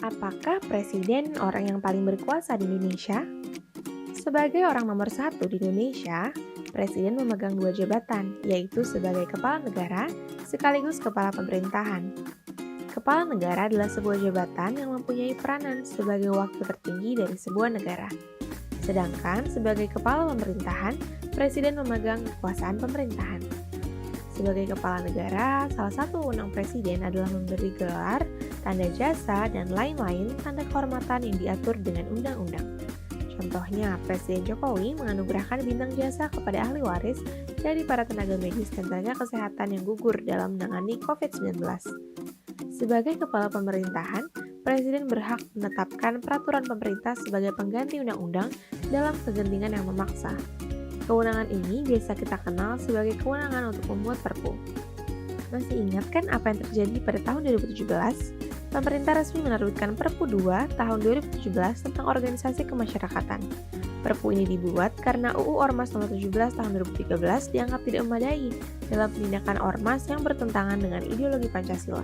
Apakah presiden orang yang paling berkuasa di Indonesia? Sebagai orang nomor satu di Indonesia, presiden memegang dua jabatan, yaitu sebagai kepala negara sekaligus kepala pemerintahan. Kepala negara adalah sebuah jabatan yang mempunyai peranan sebagai wakil tertinggi dari sebuah negara. Sedangkan sebagai kepala pemerintahan, presiden memegang kekuasaan pemerintahan. Sebagai kepala negara, salah satu wewenang presiden adalah memberi gelar, tanda jasa, dan lain-lain tanda kehormatan yang diatur dengan undang-undang. Contohnya, Presiden Jokowi menganugerahkan bintang jasa kepada ahli waris dari para tenaga medis dan tenaga kesehatan yang gugur dalam menangani COVID-19. Sebagai kepala pemerintahan, Presiden berhak menetapkan peraturan pemerintah sebagai pengganti undang-undang dalam kegentingan yang memaksa. Kewenangan ini biasa kita kenal sebagai kewenangan untuk membuat perpu. Masih ingat kan apa yang terjadi pada tahun 2017? Pemerintah resmi menerbitkan Perpu 2 tahun 2017 tentang organisasi kemasyarakatan. Perpu ini dibuat karena UU Ormas nomor 17 tahun 2013 dianggap tidak memadai dalam penindakan ormas yang bertentangan dengan ideologi Pancasila.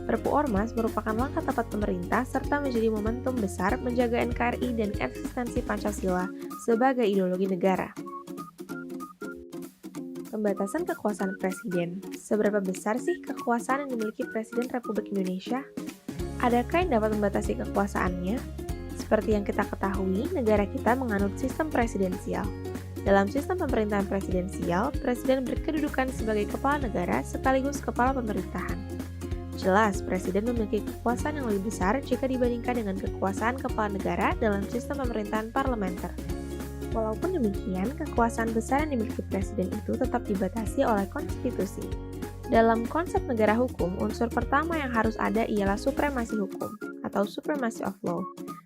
Perpu Ormas merupakan langkah tepat pemerintah serta menjadi momentum besar menjaga NKRI dan eksistensi Pancasila sebagai ideologi negara. Pembatasan kekuasaan presiden. Seberapa besar sih kekuasaan yang dimiliki Presiden Republik Indonesia? Adakah yang dapat membatasi kekuasaannya? Seperti yang kita ketahui, negara kita menganut sistem presidensial. Dalam sistem pemerintahan presidensial, presiden berkedudukan sebagai kepala negara sekaligus kepala pemerintahan. Jelas, presiden memiliki kekuasaan yang lebih besar jika dibandingkan dengan kekuasaan kepala negara dalam sistem pemerintahan parlementer. Walaupun demikian, kekuasaan besar yang dimiliki presiden itu tetap dibatasi oleh konstitusi. Dalam konsep negara hukum, unsur pertama yang harus ada ialah supremasi hukum atau supremacy of law.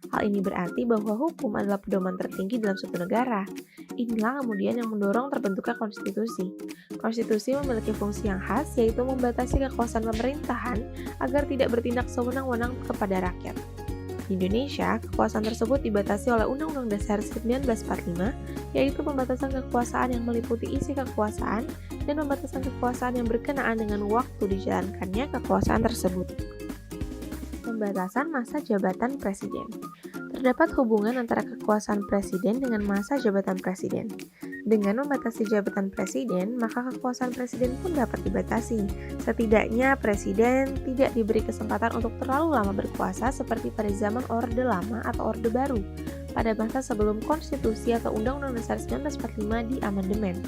Hal ini berarti bahwa hukum adalah pedoman tertinggi dalam suatu negara. Inilah kemudian yang mendorong terbentuknya konstitusi. Konstitusi memiliki fungsi yang khas, yaitu membatasi kekuasaan pemerintahan agar tidak bertindak sewenang-wenang kepada rakyat. Di Indonesia, kekuasaan tersebut dibatasi oleh Undang-Undang Dasar 1945, yaitu pembatasan kekuasaan yang meliputi isi kekuasaan dan pembatasan kekuasaan yang berkenaan dengan waktu dijalankannya kekuasaan tersebut. Pembatasan masa jabatan presiden. Terdapat hubungan antara kekuasaan presiden dengan masa jabatan presiden. Dengan membatasi jabatan presiden, maka kekuasaan presiden pun dapat dibatasi. Setidaknya, presiden tidak diberi kesempatan untuk terlalu lama berkuasa seperti pada zaman Orde Lama atau Orde Baru, pada masa sebelum Konstitusi atau Undang-Undang Dasar 1945 diamandemen.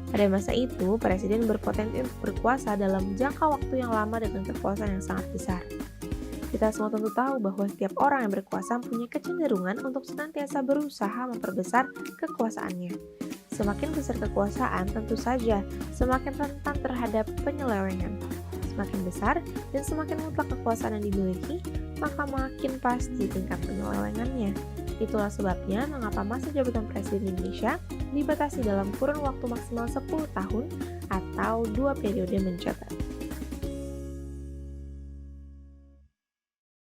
Pada masa itu, presiden berpotensi untuk berkuasa dalam jangka waktu yang lama dengan kekuasaan yang sangat besar. Kita semua tentu tahu bahwa setiap orang yang berkuasa punya kecenderungan untuk senantiasa berusaha memperbesar kekuasaannya. Semakin besar kekuasaan, tentu saja semakin rentan terhadap penyelewengan. Semakin besar dan semakin mutlak kekuasaan yang dimiliki, maka makin pasti tingkat penyelewengannya. Itulah sebabnya mengapa masa jabatan Presiden Indonesia dibatasi dalam kurun waktu maksimal 10 tahun atau 2 periode menjabat.